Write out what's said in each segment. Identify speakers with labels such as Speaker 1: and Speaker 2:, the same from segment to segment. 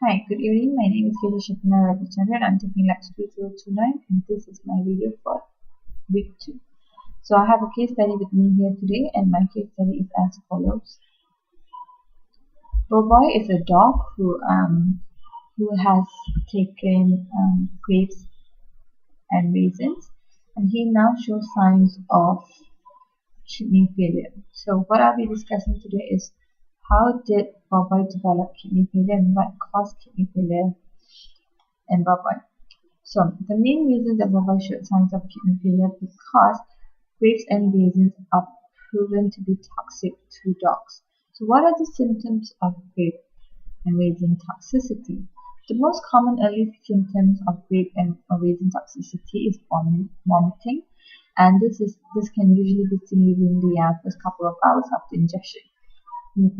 Speaker 1: Hi, good evening. My name is Kelly Shipna Ravichandran. I'm taking Lex 2029 and this is my video for week 2. So I have a case study with me here today and my case study is as follows. Boboy is a dog who has taken grapes and raisins and he now shows signs of kidney failure. So what I'll be discussing today is how did Boboy develop kidney failure and what caused kidney failure in Boboy. So the main reason that Boboy showed signs of kidney failure because grapes and raisins are proven to be toxic to dogs. So what are the symptoms of grape and raisin toxicity? The most common early symptoms of grape and raisin toxicity is vomiting, and this can usually be seen within the first couple of hours after ingestion.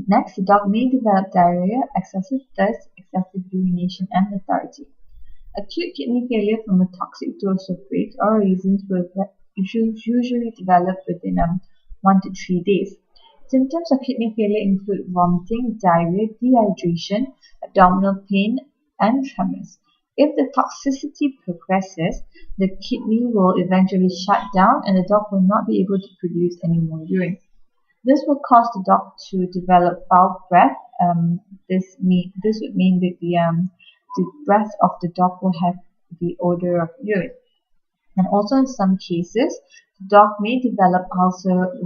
Speaker 1: Next, the dog may develop diarrhea, excessive thirst, excessive urination, and lethargy. Acute kidney failure from a toxic dose of grapes or raisins will usually develop within 1 to 3 days. Symptoms of kidney failure include vomiting, diarrhea, dehydration, abdominal pain, and tremors. If the toxicity progresses, the kidney will eventually shut down and the dog will not be able to produce any more urine. This will cause the dog to develop foul breath. This would mean that the breath of the dog will have the odor of urine. And also in some cases, the dog may develop ulcer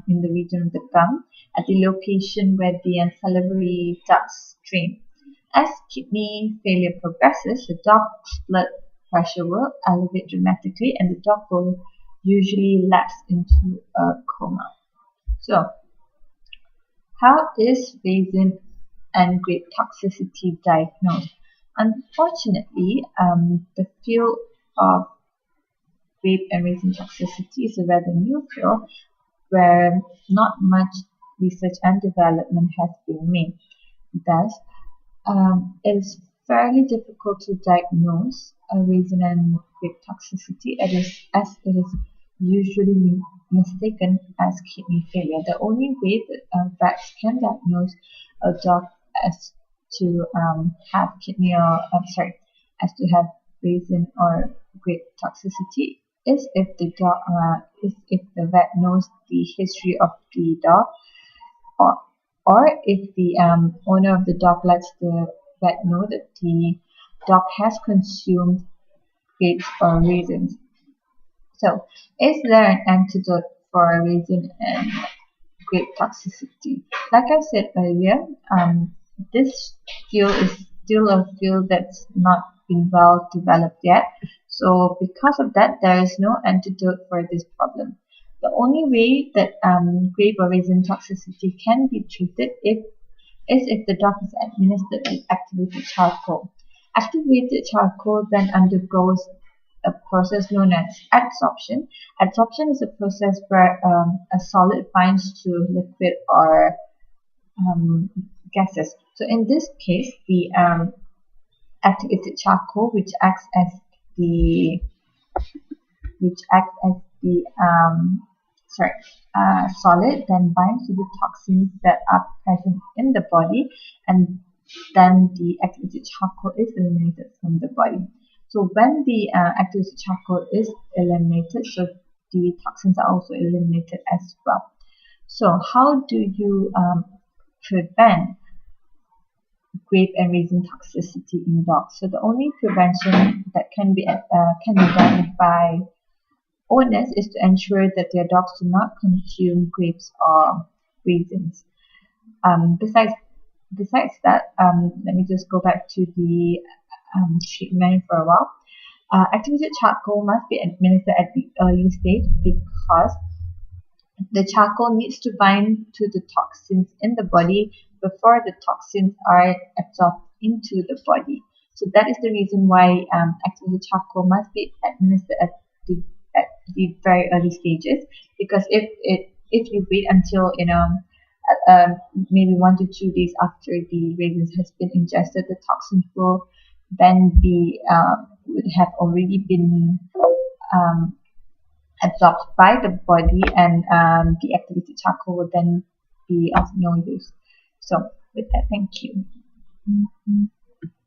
Speaker 1: in the region of the gum at the location where the salivary ducts drain. As kidney failure progresses, the dog's blood pressure will elevate dramatically and the dog will usually lapse into a coma. So, how is raisin and grape toxicity diagnosed? Unfortunately, the field of grape and raisin toxicity is a rather new field where not much research and development has been made. Thus, it is fairly difficult to diagnose raisin and grape toxicity as it is usually mistaken as kidney failure. The only way that vets can diagnose a dog as to have kidney as to have raisin or grape toxicity is if the vet knows the history of the dog, or if the owner of the dog lets the vet know that the dog has consumed grapes or raisins. So, is there an antidote for raisin and grape toxicity? Like I said earlier, this field is still a field that's not been well developed yet. So, because of that, there is no antidote for this problem. The only way that grape or raisin toxicity can be treated is if the dog is administered with activated charcoal. Activated charcoal then undergoes a process known as adsorption. Adsorption is a process where a solid binds to liquid or gases. So in this case, the activated charcoal, which acts as the solid, then binds to the toxins that are present in the body, and then the activated charcoal is eliminated from the body. So when the activated charcoal is eliminated, so the toxins are also eliminated as well. So how do you prevent grape and raisin toxicity in dogs? So the only prevention that can be done by owners is to ensure that their dogs do not consume grapes or raisins. Besides that, let me just go back to the treatment for a while. Activated charcoal must be administered at the early stage because the charcoal needs to bind to the toxins in the body before the toxins are absorbed into the body. So that is the reason why activated charcoal must be administered at the very early stages. Because if you wait until maybe 1 to 2 days after the raisins has been ingested, the toxins will then would have already been absorbed by the body, and the activated charcoal will then be of no use. So with that, thank you.